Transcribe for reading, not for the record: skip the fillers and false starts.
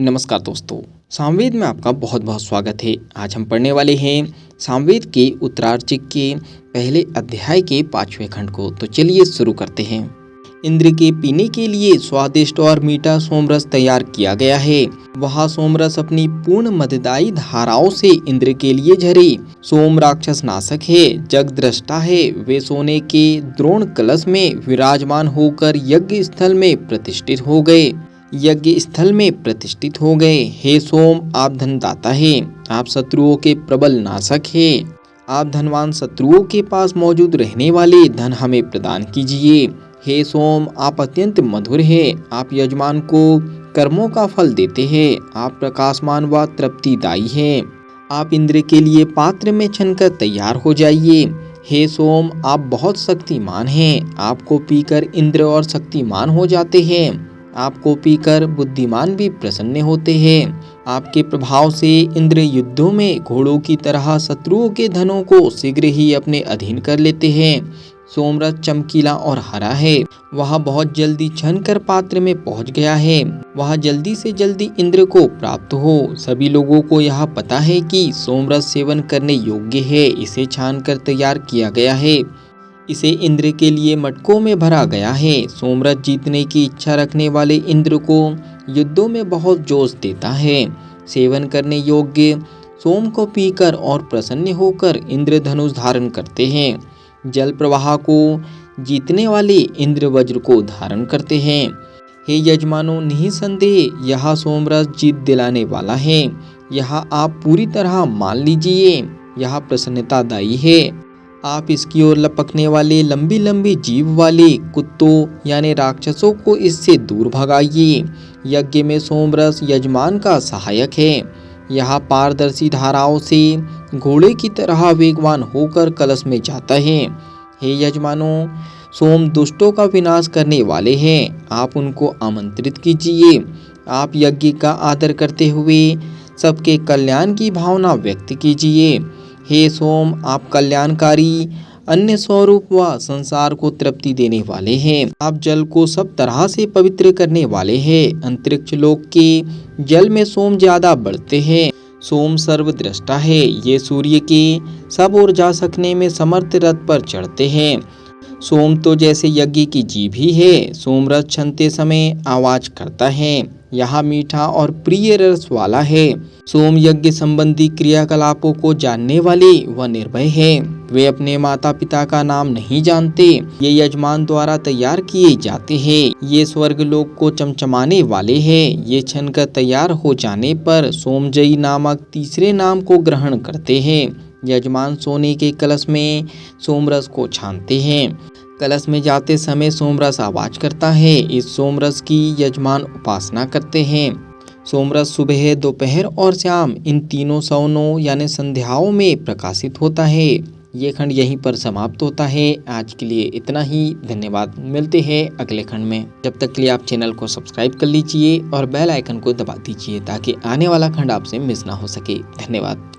नमस्कार दोस्तों, सामवेद में आपका बहुत बहुत स्वागत है। आज हम पढ़ने वाले हैं सामवेद के उत्तरार्चिक के पहले अध्याय के 5वें खंड को। तो चलिए शुरू करते हैं। इंद्र के पीने के लिए स्वादिष्ट और मीठा सोमरस तैयार किया गया है। वह सोमरस अपनी पूर्ण मददाई धाराओं से इंद्र के लिए झरे। सोम राक्षस नाशक है, जग दृष्टा है। वे सोने के द्रोण कलश में विराजमान होकर यज्ञ स्थल में प्रतिष्ठित हो गए। हे सोम, आप धनदाता है, आप शत्रुओं के प्रबल नाशक है। आप धनवान शत्रुओं के पास मौजूद रहने वाले धन हमें प्रदान कीजिए। हे सोम, आप अत्यंत मधुर है, आप यजमान को कर्मों का फल देते हैं। आप प्रकाशमान व तृप्तिदायी हैं। आप इंद्र के लिए पात्र में छनकर तैयार हो जाइए। हे सोम, आप बहुत शक्तिमान हैं। आपको पीकर इंद्र और शक्तिमान हो जाते हैं। आपको पीकर बुद्धिमान भी प्रसन्न होते हैं। आपके प्रभाव से इंद्र युद्धों में घोड़ों की तरह शत्रुओं के धनों को शीघ्र ही अपने अधीन कर लेते हैं। सोमरस चमकीला और हरा है। वह बहुत जल्दी छनकर पात्र में पहुंच गया है। वह जल्दी से जल्दी इंद्र को प्राप्त हो। सभी लोगों को यह पता है कि सोमरस सेवन करने योग्य है। इसे छानकर तैयार किया गया है। इसे इंद्र के लिए मटकों में भरा गया है। सोमरस जीतने की इच्छा रखने वाले इंद्र को युद्धों में बहुत जोश देता है। सेवन करने योग्य सोम को पीकर और प्रसन्न होकर इंद्र धनुष धारण करते हैं। जल प्रवाह को जीतने वाले इंद्र वज्र को धारण करते हैं। हे यजमानों, निसंदेह यह सोमरस जीत दिलाने वाला है। यह आप पूरी तरह मान लीजिए। यह प्रसन्नतादायी है। आप इसकी ओर लपकने वाले लंबी लंबी जीभ वाले कुत्तों यानी राक्षसों को इससे दूर भगाइए। यज्ञ में सोमरस यजमान का सहायक है। यह पारदर्शी धाराओं से घोड़े की तरह वेगवान होकर कलश में जाता है। हे यजमानों, सोम दुष्टों का विनाश करने वाले हैं। आप उनको आमंत्रित कीजिए। आप यज्ञ का आदर करते हुए सबके कल्याण की भावना व्यक्त कीजिए। हे सोम, आप कल्याणकारी अन्य स्वरूप व संसार को तृप्ति देने वाले हैं। आप जल को सब तरह से पवित्र करने वाले हैं। अंतरिक्ष लोक के जल में सोम ज्यादा बढ़ते हैं। सोम सर्वद्रष्टा है। ये सूर्य के सब ओर जा सकने में समर्थ रथ पर चढ़ते हैं। सोम तो जैसे यज्ञ की जीभ ही है। सोमरस छनते समय आवाज करता है। यह मीठा और प्रिय रस वाला है। सोम यज्ञ संबंधी क्रियाकलापों को जानने वाले व निर्भय है। वे अपने माता पिता का नाम नहीं जानते। ये यजमान द्वारा तैयार किए जाते हैं। ये स्वर्ग लोक को चमचमाने वाले हैं। ये छनकर तैयार हो जाने पर सोमजयी नामक तीसरे नाम को ग्रहण करते हैं। यजमान सोने के कलश में सोमरस को छानते हैं। कलश में जाते समय सोमरस आवाज करता है। इस सोमरस की यजमान उपासना करते हैं। सोमरस सुबह, दोपहर और शाम इन तीनों सवनों यानी संध्याओं में प्रकाशित होता है। ये खंड यहीं पर समाप्त होता है। आज के लिए इतना ही। धन्यवाद। मिलते हैं अगले खंड में। जब तक के लिए आप चैनल को सब्सक्राइब कर लीजिए और बेल आइकन को दबा दीजिए ताकि आने वाला खंड आपसे मिस ना हो सके। धन्यवाद।